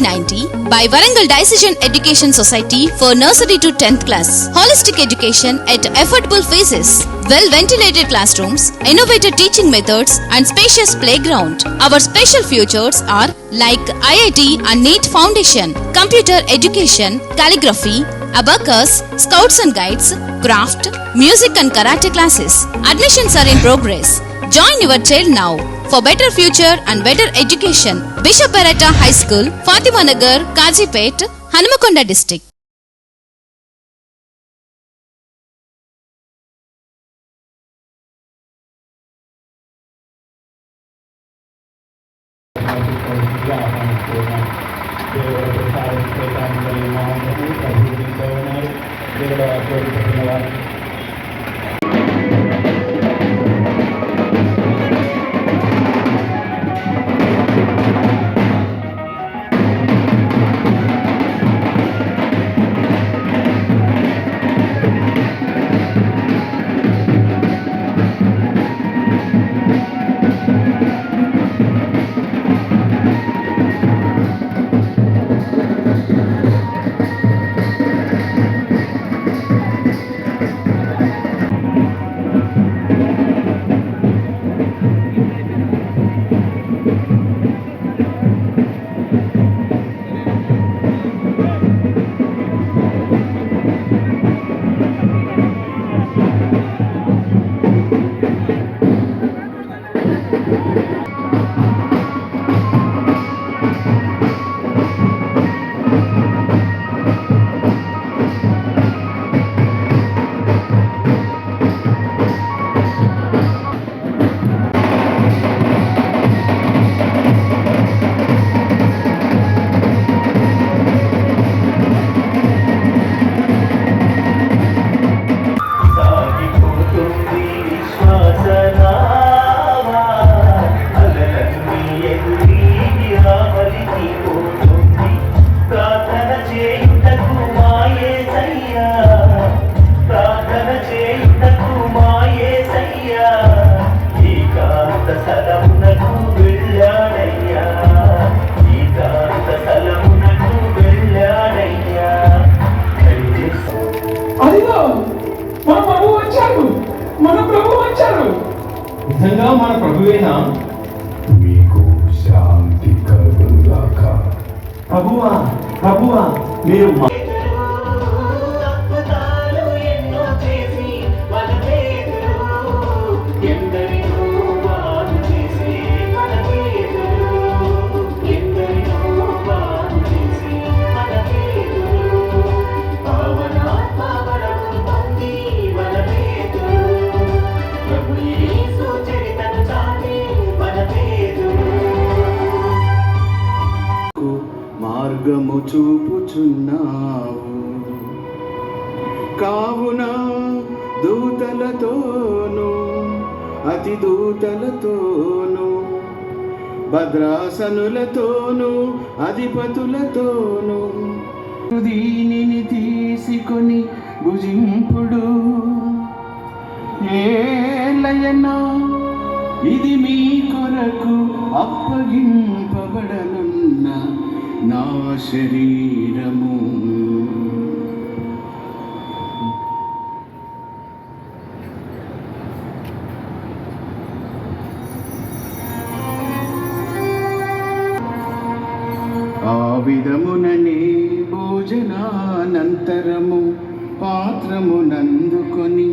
1990 by Warangal Decision Education Society for nursery to 10th class. Holistic education at affordable fees. Well-ventilated classrooms, innovative teaching methods and spacious playground. Our special features are like IIT and NEET Foundation, computer education, calligraphy, abacus, scouts and guides, craft, music and karate classes. Admissions are in progress. Join your child now for better future and better education. Bishop Beretta High School, Fatima Nagar, Kajipet, Hanamakonda District. నిజంగా మన ప్రభువేనా? మీకు శాంతి కలుగుగాక. ప్రభువా మీరు మార్గము చూపుచున్నావు కావున దూతలతోను అతి దూతలతోను భద్రాసనులతోను అధిపతులతోను దీనిని తీసుకొని భుజింపుడు. ఏలయనా ఇది మీ కొరకు అప్పగింపబడనున్న నా శరీరము. ఆ విధముననే భోజనానంతరము పాత్రమునందుకొని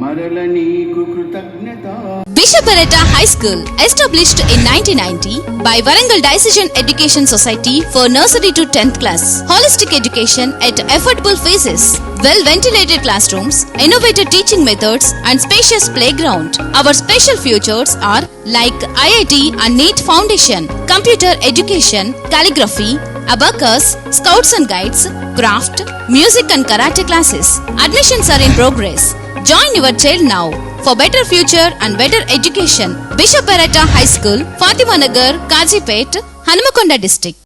మరల నీకు కృతజ్ఞత. Bishop Beretta High School, established in 1990 by Warangal Decision Education Society for nursery to 10th class. Holistic education at affordable fees. Well-ventilated classrooms, innovative teaching methods and spacious playground. Our special features are like IIT and NEET Foundation, computer education, calligraphy, abacus, scouts and guides, craft, music and karate classes. Admissions are in progress. Join your child now for better future and better education. Bishop Beretta High School, Fatima Nagar, Kajipet, Hanamakonda District.